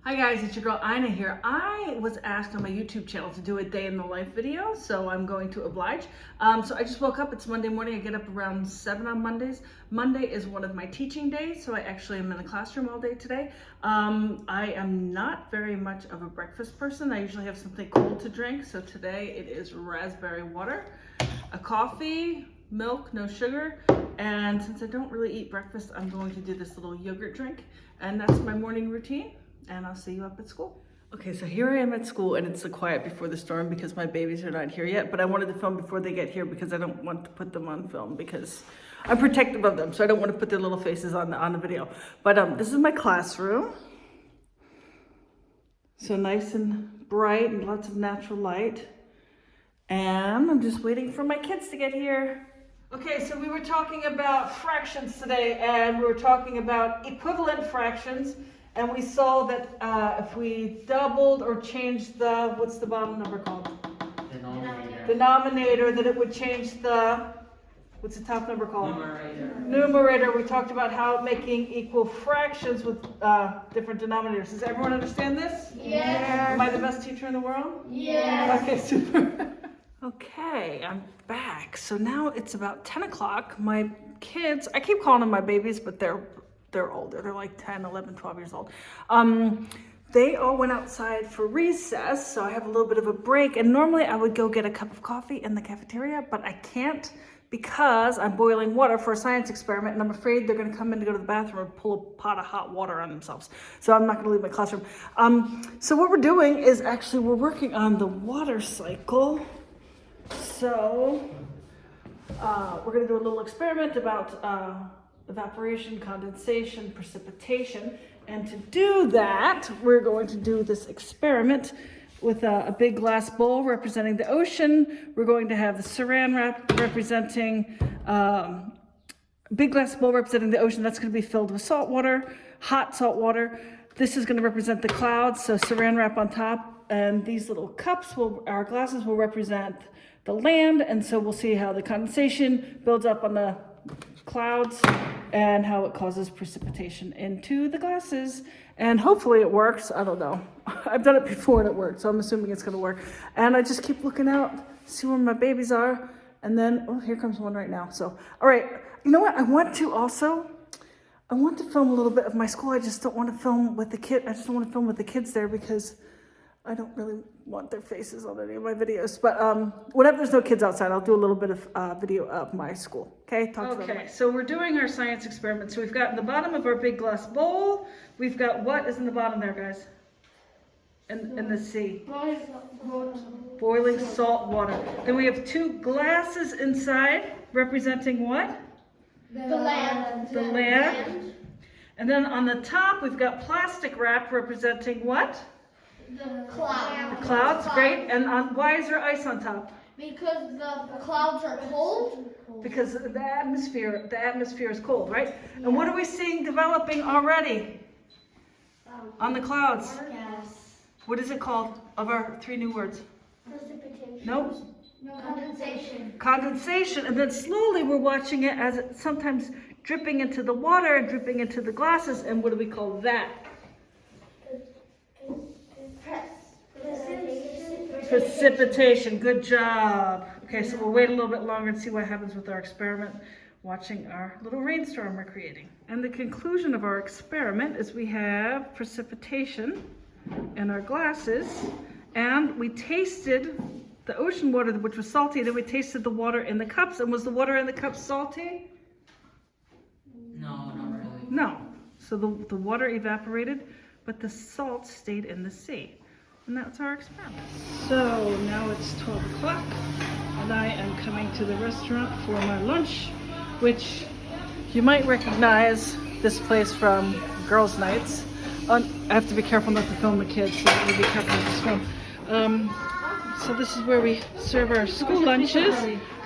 Hi guys, it's your girl Ina here. I was asked on my YouTube channel to do a day in the life video, so I'm going to oblige. So I just woke up, it's Monday morning, I get up around 7 on Mondays. Monday is one of my teaching days, so I actually am in the classroom all day today. I am not very much of a breakfast person. I usually have something cold to drink, so today it is raspberry water, a coffee, milk, no sugar, and since I don't really eat breakfast, I'm going to do this little yogurt drink, and that's my morning routine. And I'll see you up at school. Okay, so here I am at school and it's the quiet before the storm because my babies are not here yet, but I wanted to film before they get here because I don't want to put them on film because I'm protective of them, so I don't want to put their little faces on the video. But this is my classroom. So nice and bright and lots of natural light. And I'm just waiting for my kids to get here. Okay, so we were talking about fractions today and we were talking about equivalent fractions. And we saw that if we doubled or changed the, what's the bottom number called? Denominator, that it would change the, what's the top number called? Numerator. We talked about how making equal fractions with different denominators. Does everyone understand this? Yes. Am I the best teacher in the world? Yes. Okay, super. Okay, I'm back. So now it's about 10 o'clock. My kids, I keep calling them my babies, but they're older. They're like 10, 11, 12 years old. They all went outside for recess, so I have a little bit of a break. And normally I would go get a cup of coffee in the cafeteria, but I can't because I'm boiling water for a science experiment, and I'm afraid they're going to come in to go to the bathroom and pull a pot of hot water on themselves. So I'm not going to leave my classroom. So what we're doing is actually we're working on the water cycle. So we're going to do a little experiment about evaporation, condensation, precipitation. And to do that, we're going to do this experiment with a big glass bowl representing the ocean. We're going to have the saran wrap representing, big glass bowl representing the ocean. That's going to be filled with salt water, hot salt water. This is going to represent the clouds, so saran wrap on top. And these little cups, our glasses will represent the land. And so we'll see how the condensation builds up on the clouds and how it causes precipitation into the glasses. And hopefully it works. I don't know. I've done it before and it worked, so I'm assuming it's going to work. And I just keep looking out, see where my babies are. And then, oh, here comes one right now. So, all right. You know what? I want to film a little bit of my school. I just don't want to film with the kid. I just don't want to film with the kids there because I don't really want their faces on any of my videos. But whenever there's no kids outside, I'll do a little bit of video of my school. Okay? Okay, so we're doing our science experiment. So we've got in the bottom of our big glass bowl, we've got what is in the bottom there, guys? In the sea. Boiling salt water. Then we have two glasses inside representing what? The land. The land. And then on the top, we've got plastic wrap representing what? The clouds. The clouds, great. And why is there ice on top? Because the clouds are cold. Because the atmosphere is cold, right? Yeah. And what are we seeing developing already on the clouds? Yes. What is it called of our three new words? Precipitation. Nope. No, condensation. Condensation. And then slowly we're watching it as it's sometimes dripping into the water and dripping into the glasses. And what do we call that? Precipitation. Good job. Okay, so we'll wait a little bit longer and see what happens with our experiment, watching our little rainstorm we're creating. And the conclusion of our experiment is we have precipitation in our glasses, and we tasted the ocean water, which was salty, then we tasted the water in the cups. And was the water in the cups salty? No, not really. No. So the water evaporated, but the salt stayed in the sea. And that's our experiment. So now it's 12 o'clock and I am coming to the restaurant for my lunch, which you might recognize this place from girls' nights. I have to be careful not to film the kids, so we'll be careful with this film. So this is where we serve our school lunches.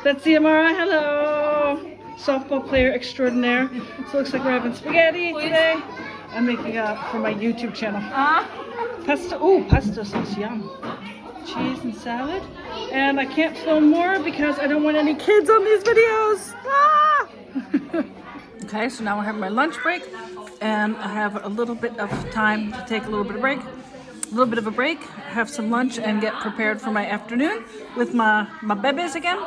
That's Amara, hello! Softball player extraordinaire. So it looks like we're having spaghetti today. I'm making for my YouTube channel. Pesto sauce, yum. Cheese and salad. And I can't film more because I don't want any kids on these videos. Okay, so now we're having my lunch break. and I have a little bit of time to take a little bit of a break, have some lunch, and get prepared for my afternoon with my bebes again.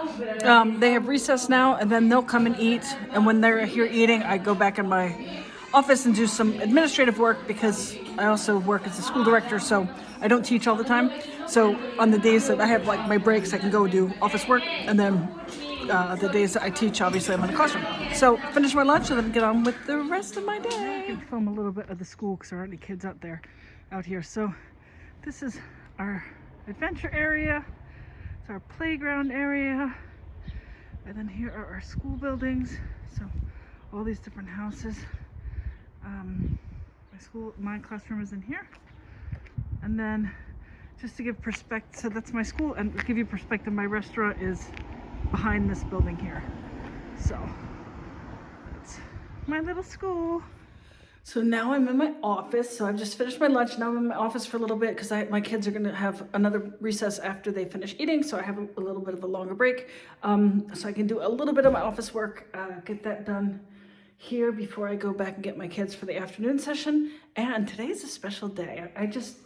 They have recess now, and then they'll come and eat. And when they're here eating, I go back in my office and do some administrative work because I also work as a school director, so I don't teach all the time. So on the days that I have like my breaks, I can go do office work, and then the days that I teach, obviously I'm in the classroom. So finish my lunch and then get on with the rest of my day. I can film a little bit of the school because there aren't any kids out here. So this is our adventure area. It's our playground area. And then here are our school buildings. So all these different houses. My classroom is in here. And then just to give perspective, so that's my school, and to give you perspective, my restaurant is behind this building here. So that's my little school. So now I'm in my office. So I've just finished my lunch. Now I'm in my office for a little bit because my kids are going to have another recess after they finish eating. So I have a little bit of a longer break. So I can do a little bit of my office work, get that done here before I go back and get my kids for the afternoon session. And today is a special day. I just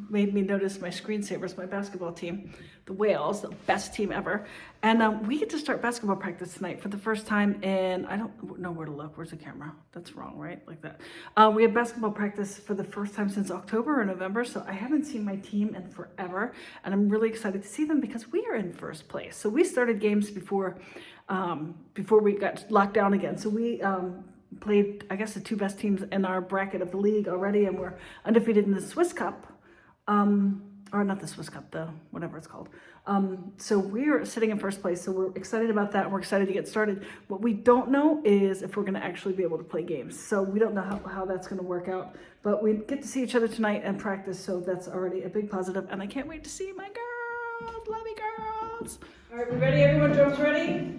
made me notice my screensavers, my basketball team, the Whales, the best team ever. And we get to start basketball practice tonight for the first time in, I don't know where to look. Where's the camera? That's wrong, right? Like that. We have basketball practice for the first time since October or November. So I haven't seen my team in forever. And I'm really excited to see them because we are in first place. So we started games before we got locked down again. So we played, I guess, the two best teams in our bracket of the league already. And we're undefeated in the Swiss Cup. Or not the Swiss Cup, the whatever it's called. So we're sitting in first place, so we're excited about that, and we're excited to get started. What we don't know is if we're going to actually be able to play games. So we don't know how that's going to work out, but we get to see each other tonight and practice, so that's already a big positive, and I can't wait to see my girls. Love you, girls. All right, we ready? Everyone, drums ready?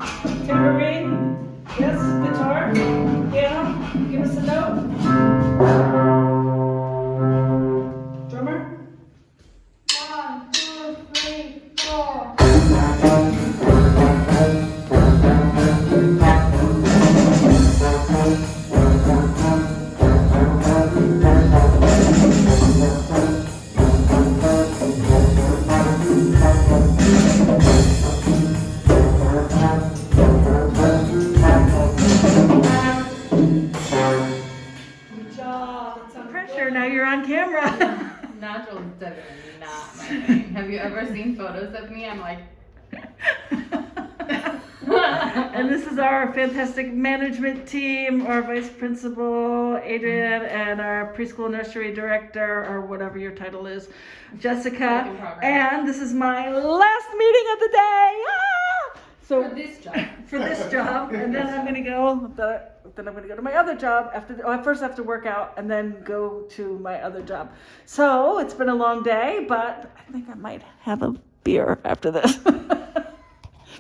Tambourine? Yes, guitar? Piano? Give us a note. Drummer? 1, 2, 3, 4. Good job. That's some pressure. Now you're on camera. Natural's definitely not my thing. Have you ever seen photos of me? I'm like. And this is our fantastic management team, our vice principal, Adrian, and our preschool nursery director, or whatever your title is, Jessica. And this is my last meeting of the day. Ah! So For this job. For this job, and then I'm gonna go. Then I'm gonna go to my other job after. I first have to work out, and then go to my other job. So it's been a long day, but I think I might have a beer after this.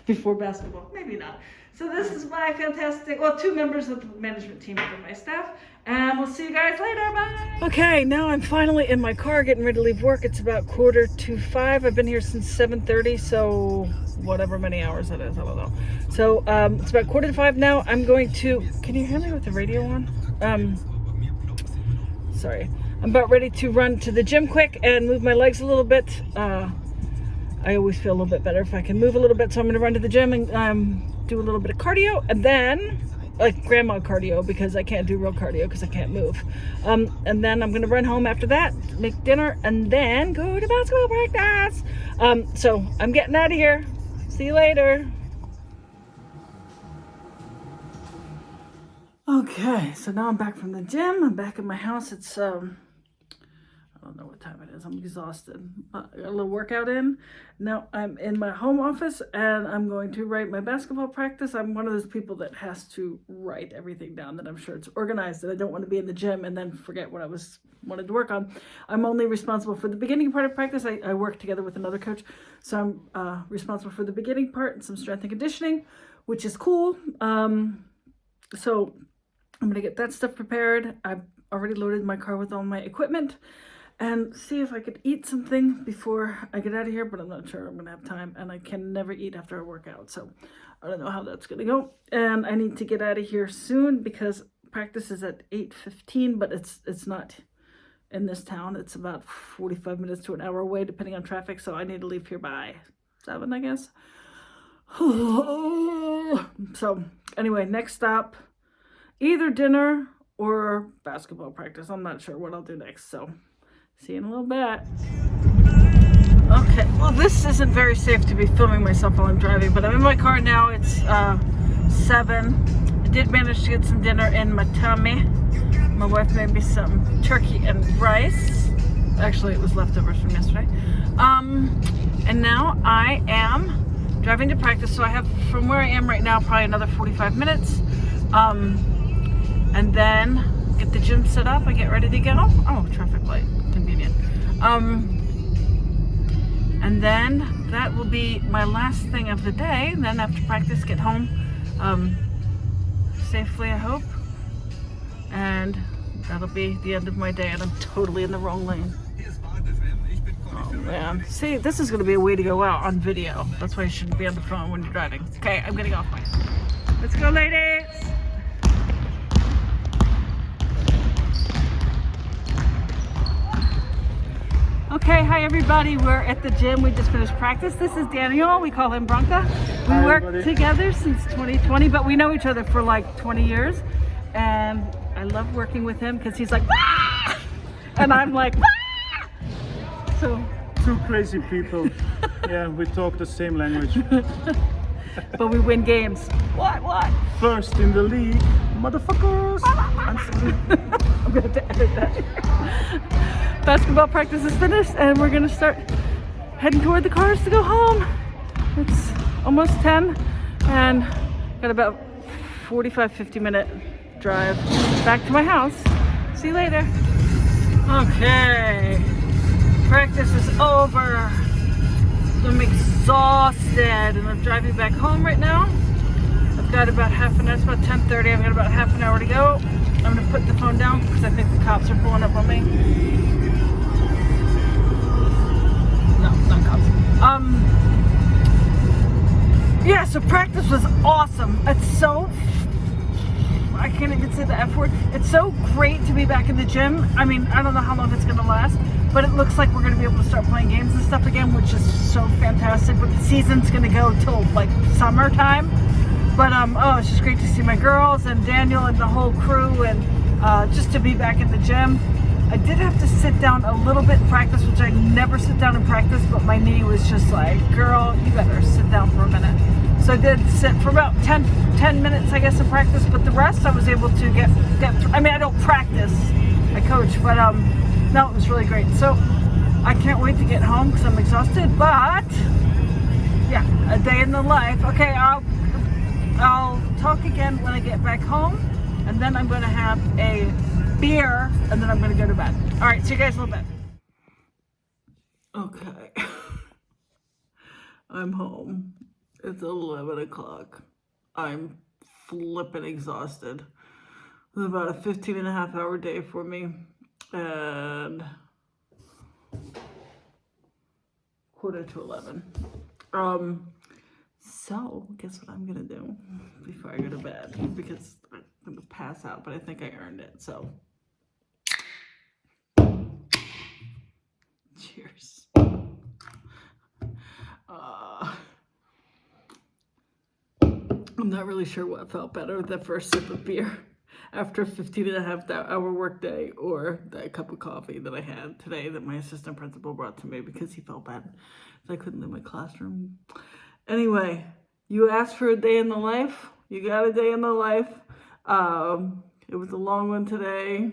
Before basketball, maybe not. So this is my fantastic, two members of the management team of my staff, and we'll see you guys later, bye. Okay, now I'm finally in my car getting ready to leave work. It's about 4:45. I've been here since 7:30, so whatever many hours that is, I don't know. So it's about 4:45 now. I'm going to, can you hear me with the radio on? Sorry. I'm about ready to run to the gym quick and move my legs a little bit. I always feel a little bit better if I can move a little bit, so I'm going to run to the gym and do a little bit of cardio, and then, like grandma cardio, because I can't do real cardio because I can't move. And then I'm going to run home after that, make dinner, and then go to basketball practice. So I'm getting out of here. See you later. Okay, so now I'm back from the gym. I'm back in my house. It's I don't know what time it is. I'm exhausted. I got a little workout in. Now I'm in my home office and I'm going to write my basketball practice. I'm one of those people that has to write everything down, that I'm sure it's organized, and I don't want to be in the gym and then forget what I wanted to work on. I'm only responsible for the beginning part of practice. I work together with another coach, so I'm responsible for the beginning part and some strength and conditioning, which is cool. So I'm gonna get that stuff prepared. I've already loaded my car with all my equipment and see if I could eat something before I get out of here, but I'm not sure I'm gonna have time, and I can never eat after I work out, so I don't know how that's gonna go. And I need to get out of here soon because practice is at 8:15, but it's not in this town. It's about 45 minutes to an hour away, depending on traffic. So I need to leave here by 7, I guess. So anyway, next stop, either dinner or basketball practice. I'm not sure what I'll do next. So see you in a little bit. Okay, well, this isn't very safe to be filming myself while I'm driving, but I'm in my car now. It's 7. I did manage to get some dinner in my tummy. My wife made me some turkey and rice. Actually, it was leftovers from yesterday. And now I am driving to practice, so I have, from where I am right now, probably another 45 minutes. And then get the gym set up and get ready to go. Oh, traffic light, convenient. And then that will be my last thing of the day. And then after practice, get home safely, I hope. And that'll be the end of my day, and I'm totally in the wrong lane. Oh man. See, this is gonna be a way to go out on video. That's why you shouldn't be on the phone when you're driving. Okay, I'm getting off my. Let's go, ladies! Okay, hi everybody. We're at the gym. We just finished practice. This is Daniel. We call him Bronca. We Hi, worked everybody. together since 2020, but we know each other for like 20 years. And I love working with him because he's like, "Ah!" And I'm like, "Ah!" So, Two crazy people. Yeah, we talk the same language. but we win games. What? First in the league, motherfuckers. I'm gonna have to edit that. Basketball practice is finished, and we're gonna start heading toward the cars to go home. It's almost 10, and got about 45-50 minute drive back to my house. See you later. Okay, practice is over. I'm exhausted, and I'm driving back home right now. I've got about half an hour. It's about 10:30. I've got about half an hour to go. I'm gonna put the phone down because I think the cops are pulling up on me. No, not cops. Yeah, so practice was awesome. It's so, I can't even say the F word. It's so great to be back in the gym. I mean, I don't know how long it's gonna last, but it looks like we're gonna be able to start playing games and stuff again, which is so fantastic. But the season's gonna go till like summertime. But oh, it's just great to see my girls and Daniel and the whole crew, and just to be back in the gym. I did have to sit down a little bit in practice, which I never sit down in practice, but my knee was just like, girl, you better sit down for a minute. So I did sit for about 10 minutes, I guess, in practice, but the rest I was able to get through. I mean, I don't practice, I coach, but no, it was really great. So I can't wait to get home because I'm exhausted, but yeah, a day in the life. Okay, I'll talk again when I get back home, and then I'm going to have a beer, and then I'm going to go to bed. All right, see you guys in a little bit. Okay. I'm home. It's 11 o'clock. I'm flipping exhausted. It was about a 15-and-a-half-hour day for me, and 11:15. So, guess what I'm gonna do before I go to bed? Because I'm gonna pass out, but I think I earned it, so. Cheers. I'm not really sure what felt better, the first sip of beer after a 15-and-a-half-hour work day, or that cup of coffee that I had today that my assistant principal brought to me because he felt bad that I couldn't leave my classroom. Anyway, you asked for a day in the life. You got a day in the life. It was a long one today,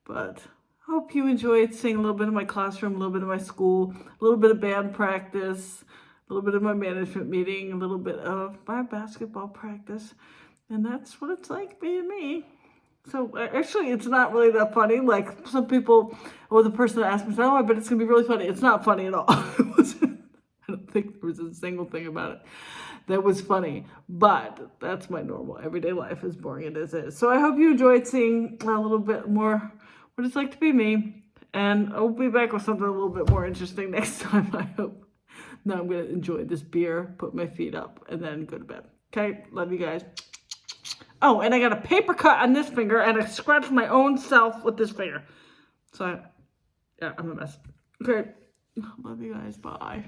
but I hope you enjoyed seeing a little bit of my classroom, a little bit of my school, a little bit of band practice, a little bit of my management meeting, a little bit of my basketball practice. And that's what it's like being me. So actually, it's not really that funny. Like some people, or the person that asked me said, "Oh, I bet it's gonna be really funny." It's not funny at all. It wasn't. I don't think there was a single thing about it that was funny. But that's my normal everyday life, as boring as it is. So I hope you enjoyed seeing a little bit more what it's like to be me. And I'll be back with something a little bit more interesting next time, I hope. Now I'm gonna enjoy this beer, put my feet up, and then go to bed. Okay, love you guys. Oh, and I got a paper cut on this finger and I scratched my own self with this finger. So, yeah, I'm a mess. Okay. Love you guys. Bye.